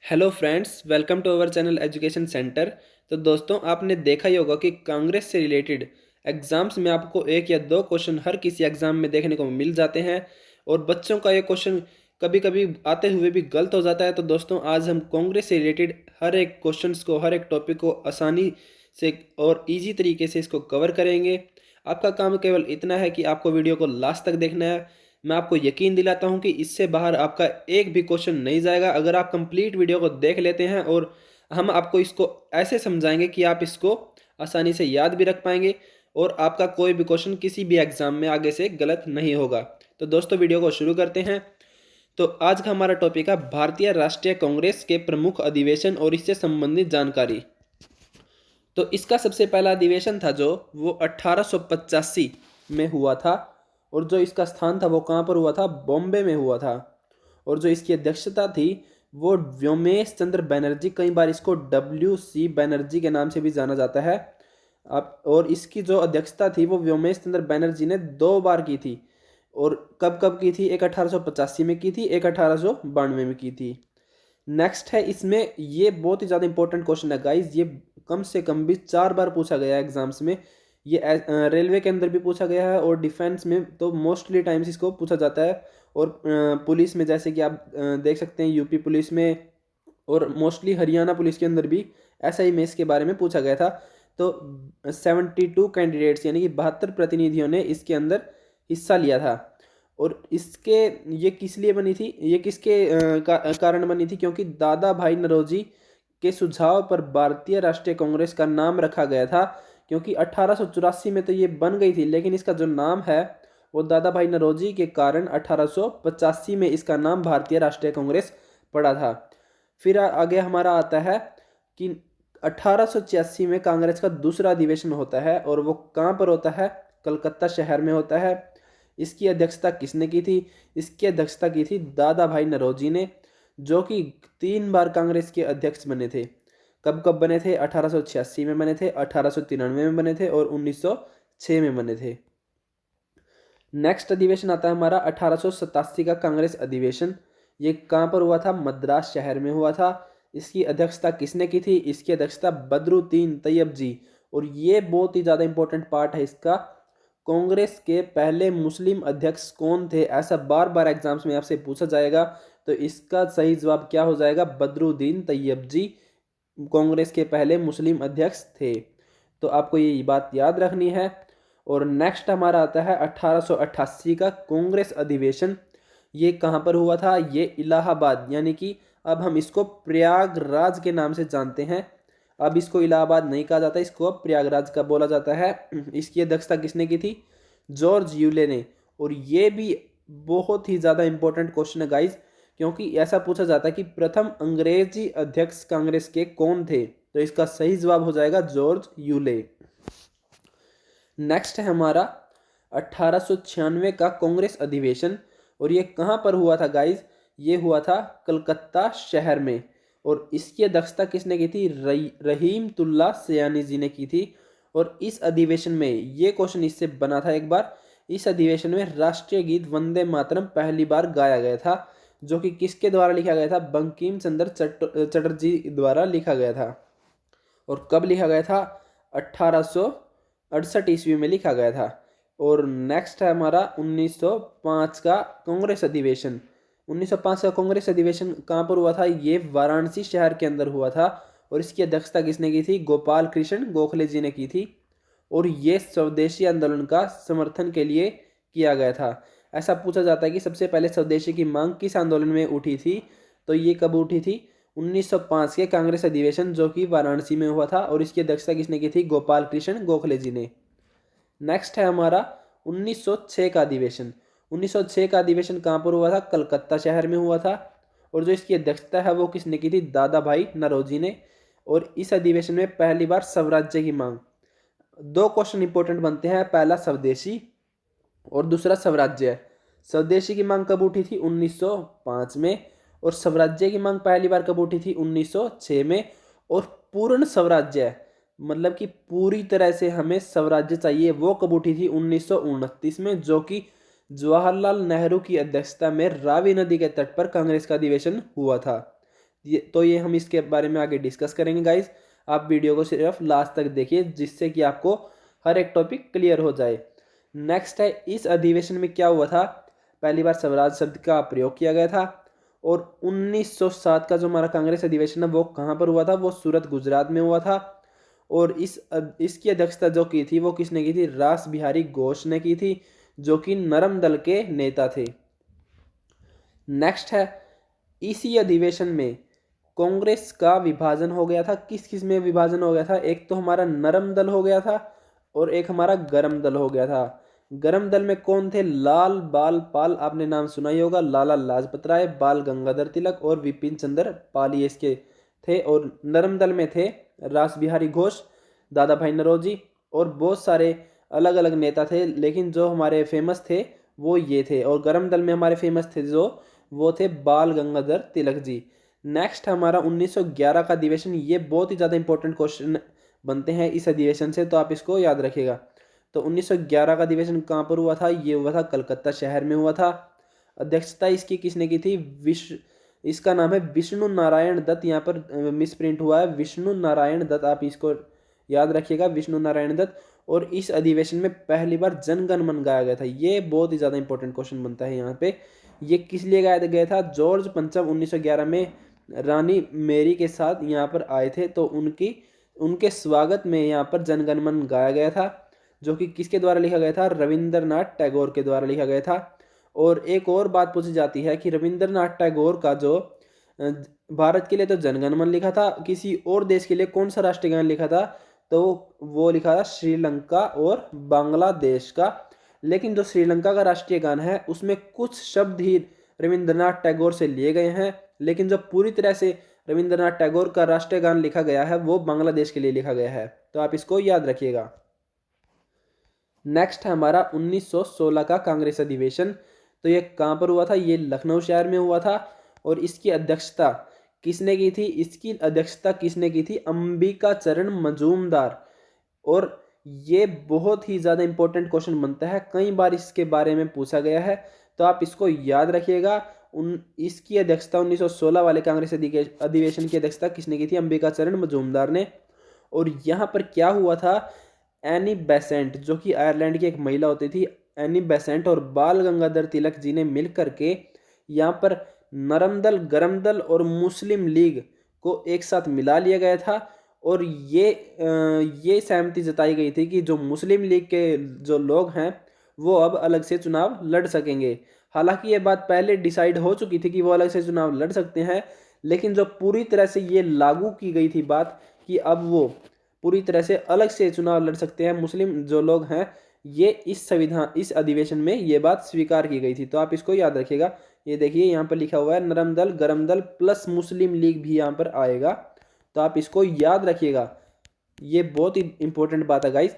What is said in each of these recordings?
Hello friends, welcome to our channel education centre. तो दोस्तों, आपने देखा ही होगा कि कांग्रेस से रिलेटेड एग्जाम्स में आपको एक या दो क्वेश्चन हर किसी एग्जाम में देखने को मिल जाते हैं। और बच्चों का ये क्वेश्चन कभी कभी आते हुए भी गलत हो जाता है। तो दोस्तों, आज हम कांग्रेस से रिलेटेड हर एक क्वेश्चंस को, हर एक टॉपिक को आसानी से और इजी तरीके से इसको कवर करेंगे। आपका काम केवल इतना है कि आपको वीडियो को लास्ट तक देखना है। मैं आपको यकीन दिलाता हूं कि इससे बाहर आपका एक भी क्वेश्चन नहीं जाएगा अगर आप कंप्लीट वीडियो को देख लेते हैं। और हम आपको इसको ऐसे समझाएंगे कि आप इसको आसानी से याद भी रख पाएंगे और आपका कोई भी क्वेश्चन किसी भी एग्जाम में आगे से गलत नहीं होगा। तो दोस्तों, वीडियो को शुरू करते हैं। तो आज का हमारा टॉपिक है भारतीय राष्ट्रीय कांग्रेस के प्रमुख अधिवेशन और इससे संबंधित जानकारी। तो इसका सबसे पहला अधिवेशन था जो वो 1885 में हुआ था। और जो इसका स्थान था वो कहाँ पर हुआ था? बॉम्बे में हुआ था। और जो इसकी अध्यक्षता थी वो व्योमेश चंद्र बनर्जी, कई बार इसको WC बनर्जी के नाम से भी जाना जाता है। अब और इसकी जो अध्यक्षता थी वो व्योमेश चंद्र बनर्जी ने 2 बार की थी। और कब कब की थी? एक 1885 में की थी, एक 1892 में की थी। नेक्स्ट है इसमें, ये बहुत ही ज़्यादा इंपॉर्टेंट क्वेश्चन है गाइज। ये कम से कम भी 4 बार पूछा गया है एग्जाम्स में। ये रेलवे के अंदर भी पूछा गया है और डिफेंस में तो मोस्टली टाइम्स इसको पूछा जाता है। और पुलिस में जैसे कि आप देख सकते हैं, यूपी पुलिस में और मोस्टली हरियाणा पुलिस के अंदर भी SI में इसके बारे में पूछा गया था। तो 72 कैंडिडेट्स यानी कि 72 प्रतिनिधियों ने इसके अंदर हिस्सा लिया था। और इसके ये किस लिए बनी थी? ये किसके कारण बनी थी? क्योंकि दादा भाई नौरोजी के सुझाव पर भारतीय राष्ट्रीय कांग्रेस का नाम रखा गया था। क्योंकि 1884 में तो ये बन गई थी, लेकिन इसका जो नाम है वो दादा भाई नौरोजी के कारण 1885 में इसका नाम भारतीय राष्ट्रीय कांग्रेस पड़ा था। फिर आगे हमारा आता है कि 1886 में कांग्रेस का दूसरा अधिवेशन होता है और वो कहाँ पर होता है? कलकत्ता शहर में होता है। इसकी अध्यक्षता किसने की थी? इसकी अध्यक्षता की थी दादा भाई नौरोजी ने, जो कि 3 बार कांग्रेस के अध्यक्ष बने थे। कब कब बने थे? 1886 में बने थे, 1893 में बने थे और 1906 में बने थे। नेक्स्ट अधिवेशन आता है हमारा 1887 का कांग्रेस अधिवेशन। ये कहाँ पर हुआ था? मद्रास शहर में हुआ था। इसकी अध्यक्षता किसने की थी? इसकी अध्यक्षता बदरुद्दीन तैयब जी। और ये बहुत ही ज़्यादा इंपॉर्टेंट पार्ट है इसका। कांग्रेस के पहले मुस्लिम अध्यक्ष कौन थे? ऐसा बार बार एग्जाम्स में आपसे पूछा जाएगा। तो इसका सही जवाब क्या हो जाएगा? बदरुद्दीन तैयब जी कांग्रेस के पहले मुस्लिम अध्यक्ष थे। तो आपको ये बात याद रखनी है। और नेक्स्ट हमारा आता है 1888 का कांग्रेस अधिवेशन। ये कहाँ पर हुआ था? ये इलाहाबाद, यानी कि अब हम इसको प्रयागराज के नाम से जानते हैं। अब इसको इलाहाबाद नहीं कहा जाता, इसको अब प्रयागराज का बोला जाता है। इसकी अध्यक्षता किसने की थी? जॉर्ज यूले ने। और ये भी बहुत ही ज़्यादा इंपॉर्टेंट क्वेश्चन है गाइज, क्योंकि ऐसा पूछा जाता है कि प्रथम अंग्रेजी अध्यक्ष कांग्रेस के कौन थे? तो इसका सही जवाब हो जाएगा जॉर्ज यूले। नेक्स्ट है हमारा 1896 का कांग्रेस अधिवेशन। और ये कहाँ पर हुआ था गाइज? ये हुआ था कलकत्ता शहर में। और इसकी अध्यक्षता किसने की थी? रहीमतुल्ला सयानी जी ने की थी। और इस अधिवेशन में ये क्वेश्चन इससे बना था एक बार। इस अधिवेशन में राष्ट्रीय गीत वंदे मातरम पहली बार गाया गया था, जो कि किसके द्वारा लिखा गया था? बंकिम चंद्र चटर्जी द्वारा लिखा गया था। और कब लिखा गया था? 1868 ईस्वी में लिखा गया था। और नेक्स्ट है हमारा 1905 का कांग्रेस अधिवेशन। 1905 का कांग्रेस अधिवेशन कहाँ पर हुआ था? ये वाराणसी शहर के अंदर हुआ था। और इसकी अध्यक्षता किसने की थी? गोपाल कृष्ण गोखले जी ने की थी। और ये स्वदेशी आंदोलन का समर्थन के लिए किया गया था। ऐसा पूछा जाता है कि सबसे पहले स्वदेशी की मांग किस आंदोलन में उठी थी? तो ये कब उठी थी? 1905 के कांग्रेस अधिवेशन, जो कि वाराणसी में हुआ था। और इसकी अध्यक्षता किसने की थी? गोपाल कृष्ण गोखले जी ने। नेक्स्ट है हमारा 1906 का अधिवेशन। 1906 का अधिवेशन कहाँ पर हुआ था? कलकत्ता शहर में हुआ था। और जो इसकी अध्यक्षता है वो किसने की थी? दादा भाई नौरोजी ने। और इस अधिवेशन में पहली बार स्वराज्य की मांग। दो क्वेश्चन इंपॉर्टेंट बनते हैं, पहला स्वदेशी और दूसरा स्वराज्य। स्वदेशी की मांग कब उठी थी? 1905 में। और स्वराज्य की मांग पहली बार कब उठी थी? 1906 में। और पूर्ण स्वराज्य, मतलब कि पूरी तरह से हमें स्वराज्य चाहिए, वो कब उठी थी? 1929 में, जो कि जवाहरलाल नेहरू की अध्यक्षता में रावी नदी के तट पर कांग्रेस का अधिवेशन हुआ था। ये हम इसके बारे में आगे डिस्कस करेंगे गाइज। आप वीडियो को सिर्फ लास्ट तक देखिए जिससे कि आपको हर एक टॉपिक क्लियर हो जाए। नेक्स्ट है, इस अधिवेशन में क्या हुआ था? पहली बार स्वराज शब्द का प्रयोग किया गया था। और 1907 का जो हमारा कांग्रेस अधिवेशन है वो कहाँ पर हुआ था? वो सूरत गुजरात में हुआ था। और इसकी अध्यक्षता जो की थी वो किसने की थी? रास बिहारी घोष ने की थी, जो कि नरम दल के नेता थे। नेक्स्ट है, इसी अधिवेशन में कांग्रेस का विभाजन हो गया था। किस किस में विभाजन हो गया था? एक तो हमारा नरम दल हो गया था और एक हमारा गरम दल हो गया था। गरम दल में कौन थे? लाल बाल पाल, आपने नाम सुना ही होगा। लाला लाजपत राय, बाल गंगाधर तिलक और विपिन चंद्र पाल ये इसके थे। और नरम दल में थे रास बिहारी घोष, दादा भाई नौरोजी और बहुत सारे अलग अलग नेता थे, लेकिन जो हमारे फेमस थे वो ये थे। और गरम दल में हमारे फेमस थे जो, वो थे बाल गंगाधर तिलक जी। नेक्स्ट हमारा 1911 का अधिवेशन। ये बहुत ही ज़्यादा इंपॉर्टेंट क्वेश्चन बनते हैं इस अधिवेशन से, तो आप इसको याद रखिएगा। तो 1911 का अधिवेशन कहाँ पर हुआ था? ये हुआ था कलकत्ता शहर में हुआ था। अध्यक्षता इसकी किसने की थी? इसका नाम है विष्णु नारायण दत्त। यहाँ पर मिस प्रिंट हुआ है, विष्णु नारायण दत्त, आप इसको याद रखिएगा, विष्णु नारायण दत्त। और इस अधिवेशन में पहली बार जनगण मन गाया गया था। ये बहुत ही ज़्यादा इंपॉर्टेंट क्वेश्चन बनता है यहाँ पे। ये किस लिए गाया गया था? जॉर्ज पंचम 1911 में रानी मैरी के साथ यहाँ पर आए थे, तो उनके स्वागत में यहाँ पर जनगण मन गाया गया था, जो कि किसके द्वारा लिखा गया था? रविंद्रनाथ टैगोर के द्वारा लिखा गया था। और एक और बात पूछी जाती है कि रविंद्रनाथ टैगोर का जो भारत के लिए तो जनगण मन लिखा था, किसी और देश के लिए कौन सा राष्ट्रीय गान लिखा था? तो वो लिखा था श्रीलंका और बांग्लादेश का। लेकिन जो श्रीलंका का राष्ट्रीय गान है उसमें कुछ शब्द ही रविंद्रनाथ टैगोर से लिए गए हैं, लेकिन जो पूरी तरह से रविंद्रनाथ टैगोर का राष्ट्रीय गान लिखा गया है वो बांग्लादेश के लिए लिखा गया है। तो आप इसको याद रखिएगा। नेक्स्ट है हमारा 1916 का कांग्रेस अधिवेशन। तो ये कहाँ पर हुआ था? ये लखनऊ शहर में हुआ था। और इसकी अध्यक्षता किसने की थी? इसकी अध्यक्षता किसने की थी? अंबिका चरण मजूमदार। और ये बहुत ही ज़्यादा इंपॉर्टेंट क्वेश्चन बनता है, कई बार इसके बारे में पूछा गया है, तो आप इसको याद रखिएगा। इसकी अध्यक्षता 1916 वाले कांग्रेस अधिवेशन की अध्यक्षता किसने की थी? अंबिका चरण मजूमदार ने। और यहाँ पर क्या हुआ था? एनी बेसेंट, जो कि आयरलैंड की एक महिला होती थी, एनी बेसेंट और बाल गंगाधर तिलक जी ने मिल करके यहाँ पर नरम दल, गरम दल और मुस्लिम लीग को एक साथ मिला लिया गया था। और ये सहमति जताई गई थी कि जो मुस्लिम लीग के जो लोग हैं वो अब अलग से चुनाव लड़ सकेंगे। हालांकि ये बात पहले डिसाइड हो चुकी थी कि वो अलग से चुनाव लड़ सकते हैं, लेकिन जो पूरी तरह से ये लागू की गई थी बात कि अब वो पूरी तरह से अलग से चुनाव लड़ सकते हैं मुस्लिम जो लोग हैं, ये इस अधिवेशन में ये बात स्वीकार की गई थी। तो आप इसको याद रखिएगा। ये देखिए यहाँ पर लिखा हुआ है नरम दल, गरम दल प्लस मुस्लिम लीग भी यहाँ पर आएगा, तो आप इसको याद रखिएगा। ये बहुत ही इंपॉर्टेंट बात है गाइस।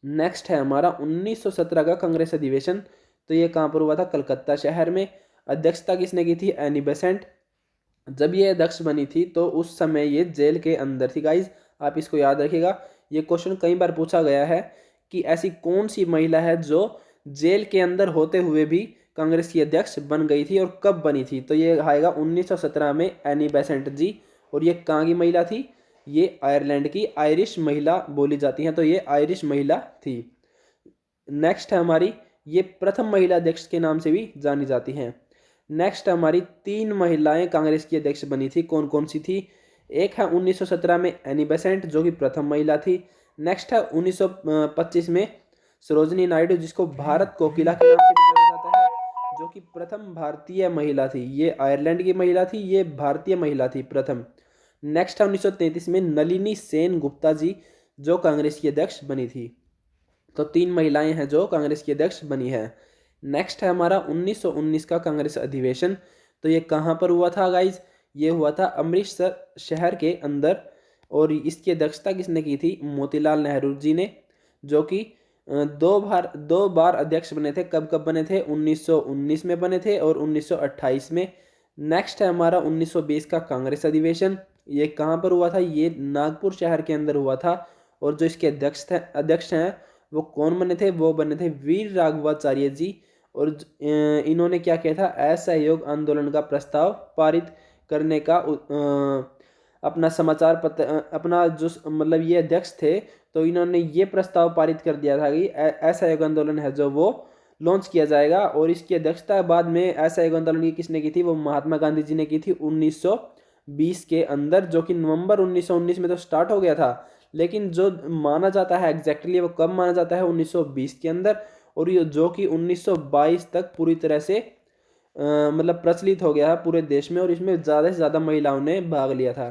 नेक्स्ट है हमारा 1917 का कांग्रेस अधिवेशन। तो ये कहाँ पर हुआ था? कलकत्ता शहर में। अध्यक्षता किसने की थी? Annie Besant. जब ये अध्यक्ष बनी थी तो उस समय ये जेल के अंदर थी गाइज, आप इसको याद रखिएगा। ये क्वेश्चन कई बार पूछा गया है कि ऐसी कौन सी महिला है जो जेल के अंदर होते हुए भी कांग्रेस की अध्यक्ष बन गई थी और कब बनी थी? तो ये आएगा 1917 में, एनी बेसेंट जी। और ये कहाँ की महिला थी? ये आयरलैंड की आयरिश महिला बोली जाती हैं, तो ये आयरिश महिला थी। नेक्स्ट है हमारी, ये प्रथम महिला अध्यक्ष के नाम से भी जानी जाती हैं। नेक्स्ट हमारी 3 महिलाएं कांग्रेस की अध्यक्ष बनी थी, कौन कौन सी थी? एक है 1917 में एनी बेसेंट जो कि प्रथम महिला थी। नेक्स्ट है 1925 में सरोजनी नायडू, जिसको भारत कोकिला के नाम से भी जाना जाता है, जो कि प्रथम भारतीय महिला थी। ये आयरलैंड की महिला थी, ये भारतीय महिला थी प्रथम। नेक्स्ट है 1933 में नलिनी सेन गुप्ता जी, जो कांग्रेस की अध्यक्ष बनी थी। तो 3 महिलाएं हैं जो कांग्रेस की अध्यक्ष बनी है। नेक्स्ट है हमारा 1919 का कांग्रेस अधिवेशन। तो ये कहाँ पर हुआ था गाइज? ये हुआ था अमृतसर शहर के अंदर। और इसकी अध्यक्षता किसने की थी? मोतीलाल नेहरू जी ने, जो कि 2 बार अध्यक्ष बने थे। कब कब बने थे? 1919 में बने थे और 1928 में। नेक्स्ट है हमारा 1920 का कांग्रेस अधिवेशन। ये कहाँ पर हुआ था? ये नागपुर शहर के अंदर हुआ था। और जो इसके अध्यक्ष हैं वो कौन बने थे? वो बने थे वीर राघवाचार्य जी। और इन्होंने क्या किया था? असहयोग आंदोलन का प्रस्ताव पारित करने का अपना समाचार पत्र अपना जो मतलब ये अध्यक्ष थे, तो इन्होंने ये प्रस्ताव पारित कर दिया था कि असहयोग आंदोलन है जो वो लॉन्च किया जाएगा। और इसकी अध्यक्षता बाद में असहयोग आंदोलन की किसने की थी, वो महात्मा गांधी जी ने की थी 1920 के अंदर, जो कि नवंबर 1919 में तो स्टार्ट हो गया था, लेकिन जो माना जाता है एग्जैक्टली वो कब माना जाता है, 1920 के अंदर। और ये जो कि 1922 तक पूरी तरह से मतलब प्रचलित हो गया है पूरे देश में, और इसमें ज़्यादा से ज़्यादा महिलाओं ने भाग लिया था।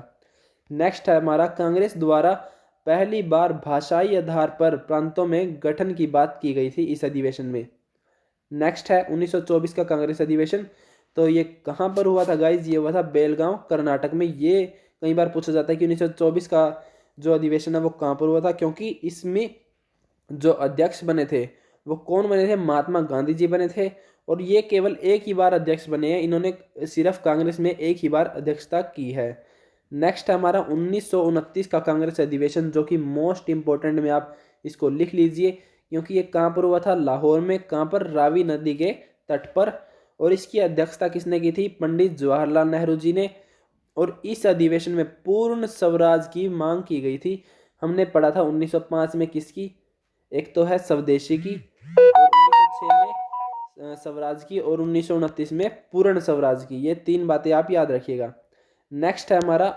नेक्स्ट है हमारा, कांग्रेस द्वारा पहली बार भाषाई आधार पर प्रांतों में गठन की बात की गई थी इस अधिवेशन में। नेक्स्ट है 1924 का कांग्रेस अधिवेशन। तो ये कहाँ पर हुआ था गाइज, ये हुआ था बेलगांव कर्नाटक में। ये कई बार पूछा जाता है कि 1924 का जो अधिवेशन है वो कहाँ पर हुआ था, क्योंकि इसमें जो अध्यक्ष बने थे वो कौन बने थे, महात्मा गांधी जी बने थे। और ये केवल एक ही बार अध्यक्ष बने हैं, इन्होंने सिर्फ कांग्रेस में एक ही बार अध्यक्षता की है। नेक्स्ट है हमारा 1929 का कांग्रेस अधिवेशन, जो कि मोस्ट इंपॉर्टेंट में आप इसको लिख लीजिए, क्योंकि ये कहाँ पर हुआ था, लाहौर में। कहाँ पर, रावी नदी के तट पर। और इसकी अध्यक्षता किसने की थी, पंडित जवाहरलाल नेहरू जी ने। और इस अधिवेशन में पूर्ण स्वराज की मांग की गई थी। हमने पढ़ा था 1905 में किसकी, एक तो है स्वदेशी की, और 1906 में स्वराज की, और 1929 में पूर्ण स्वराज की। ये तीन बातें आप याद रखिएगा। नेक्स्ट है हमारा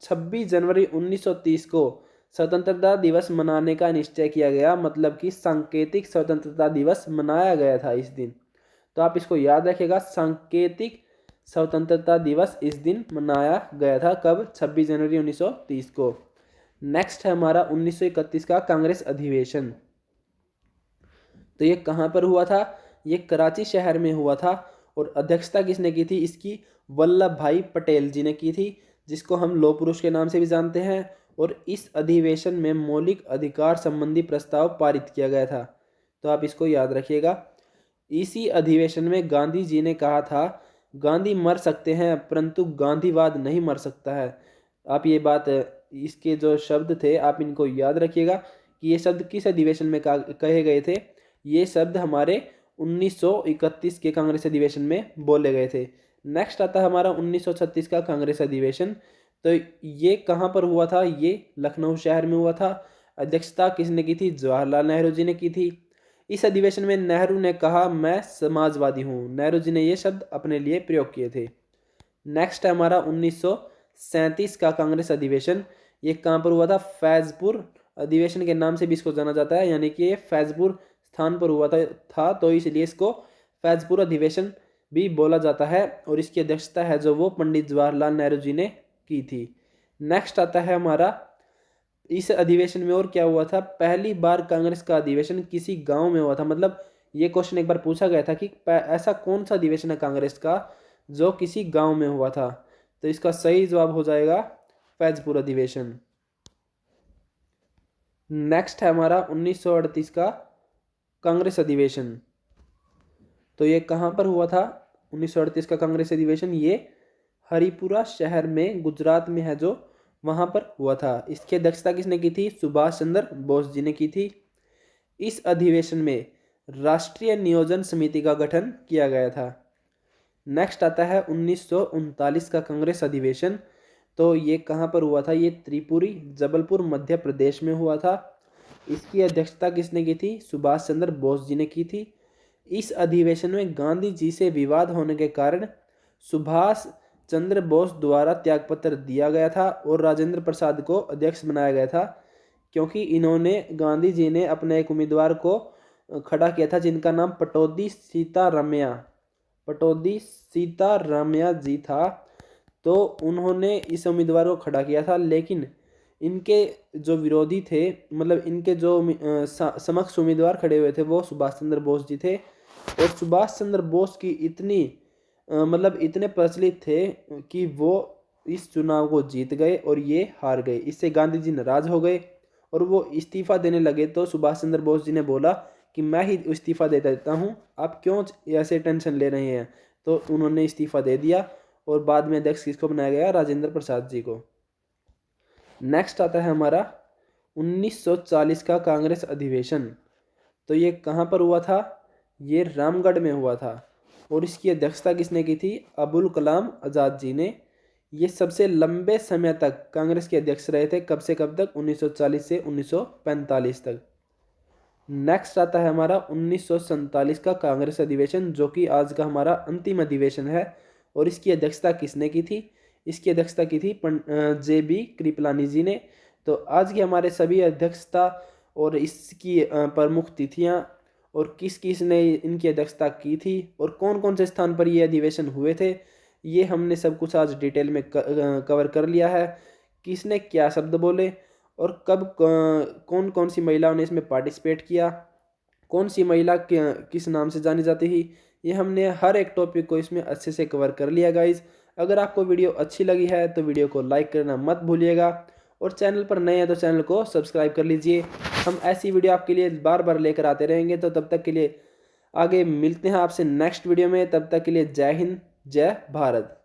26 जनवरी 1930 को स्वतंत्रता दिवस मनाने का निश्चय किया गया, मतलब कि सांकेतिक स्वतंत्रता दिवस मनाया गया था इस दिन। तो आप इसको याद रखिएगा, सांकेतिक स्वतंत्रता दिवस इस दिन मनाया गया था। कब, 26 जनवरी 1930 को। नेक्स्ट है हमारा 1931 का कांग्रेस अधिवेशन। तो ये कहाँ पर हुआ था, ये कराची शहर में हुआ था। और अध्यक्षता किसने की थी इसकी, वल्लभ भाई पटेल जी ने की थी, जिसको हम लौह पुरुष के नाम से भी जानते हैं। और इस अधिवेशन में मौलिक अधिकार संबंधी प्रस्ताव पारित किया गया था। तो आप इसको याद रखिएगा। इसी अधिवेशन में गांधी जी ने कहा था, गांधी मर सकते हैं परंतु गांधीवाद नहीं मर सकता है। आप ये बात, इसके जो शब्द थे आप इनको याद रखिएगा कि ये शब्द किस अधिवेशन में कहे गए थे। ये शब्द हमारे 1931 के कांग्रेस अधिवेशन में बोले गए थे। नेक्स्ट आता है हमारा 1936 का कांग्रेस अधिवेशन। तो ये कहाँ पर हुआ था, ये लखनऊ शहर में हुआ था। अध्यक्षता किसने की थी, जवाहरलाल नेहरू जी ने की थी। इस अधिवेशन में नेहरू ने कहा, मैं समाजवादी हूँ। नेहरू जी ने ये शब्द अपने लिए प्रयोग किए थे। नेक्स्ट है हमारा 1937 का कांग्रेस अधिवेशन। ये कहाँ पर हुआ था, फैजपुर अधिवेशन के नाम से भी इसको जाना जाता है, यानी कि ये फैजपुर स्थान पर हुआ था, तो इसलिए इसको फैजपुर अधिवेशन भी बोला जाता है। और इसकी अध्यक्षता है जो वो पंडित जवाहरलाल नेहरू जी ने की थी। नेक्स्ट आता है हमारा, इस अधिवेशन में और क्या हुआ था, पहली बार कांग्रेस का अधिवेशन किसी गांव में हुआ था। मतलब ये क्वेश्चन एक बार पूछा गया था कि ऐसा कौन सा अधिवेशन है कांग्रेस का जो किसी गांव में हुआ था। तो इसका सही जवाब हो जाएगा फैजपुर अधिवेशन। नेक्स्ट है हमारा 1938 का कांग्रेस अधिवेशन। तो ये कहाँ पर हुआ था, 1938 का कांग्रेस अधिवेशन, ये हरिपुरा शहर में गुजरात में है, जो वहां पर हुआ था। इसकी अध्यक्षता किसने की थी, सुभाष चंद्र बोस जी ने की थी। इस अधिवेशन में राष्ट्रीय नियोजन समिति का गठन किया गया था। नेक्स्ट आता है 1939 का कांग्रेस अधिवेशन। तो ये कहाँ पर हुआ था, ये त्रिपुरी जबलपुर मध्य प्रदेश में हुआ था। इसकी अध्यक्षता किसने की थी, सुभाष चंद्र बोस जी ने की थी। इस अधिवेशन में गांधी जी से विवाद होने के कारण सुभाष चंद्र बोस द्वारा त्यागपत्र दिया गया था और राजेंद्र प्रसाद को अध्यक्ष बनाया गया था, क्योंकि इन्होंने, गांधी जी ने अपने एक उम्मीदवार को खड़ा किया था जिनका नाम पटौदी सीतारामैया जी था। तो उन्होंने इस उम्मीदवार को खड़ा किया था, लेकिन इनके जो विरोधी थे, मतलब इनके जो समक्ष उम्मीदवार खड़े हुए थे वो सुभाष चंद्र बोस जी थे। और सुभाष चंद्र बोस की इतनी मतलब इतने प्रचलित थे कि वो इस चुनाव को जीत गए और ये हार गए। इससे गांधी जी नाराज हो गए और वो इस्तीफा देने लगे। तो सुभाष चंद्र बोस जी ने बोला कि मैं ही इस्तीफा दे देता हूँ, आप क्यों ऐसे टेंशन ले रहे हैं। तो उन्होंने इस्तीफा दे दिया और बाद में अध्यक्ष किसको बनाया गया, राजेंद्र प्रसाद जी को। नेक्स्ट आता है हमारा 1940 का कांग्रेस अधिवेशन। तो ये कहाँ पर हुआ था, ये रामगढ़ में हुआ था। और इसकी अध्यक्षता किसने की थी, अबुल कलाम आज़ाद जी ने। ये सबसे लंबे समय तक कांग्रेस के अध्यक्ष रहे थे, कब से कब तक, 1940 से 1945 तक। नेक्स्ट आता है हमारा 1947 का कांग्रेस अधिवेशन, जो कि आज का हमारा अंतिम अधिवेशन है। और इसकी अध्यक्षता किसने की थी? इसकी अध्यक्षता की थी JB कृपलानी जी ने। तो आज की हमारे सभी अध्यक्षता और इसकी प्रमुख तिथियां और किस किस ने इनकी अध्यक्षता की थी और कौन कौन से स्थान पर ये अधिवेशन हुए थे, ये हमने सब कुछ आज डिटेल में कवर कर लिया है। किसने क्या शब्द बोले और कब कौन कौन सी महिलाओं ने इसमें पार्टिसिपेट किया, कौन सी महिला किस नाम से जानी जाती थी, ये हमने हर एक टॉपिक को इसमें अच्छे से कवर कर लिया गाइज। अगर आपको वीडियो अच्छी लगी है तो वीडियो को लाइक करना मत भूलिएगा और चैनल पर नए हैं तो चैनल को सब्सक्राइब कर लीजिए। हम ऐसी वीडियो आपके लिए बार बार लेकर आते रहेंगे। तो तब तक के लिए आगे मिलते हैं आपसे नेक्स्ट वीडियो में। तब तक के लिए जय हिंद, जय भारत।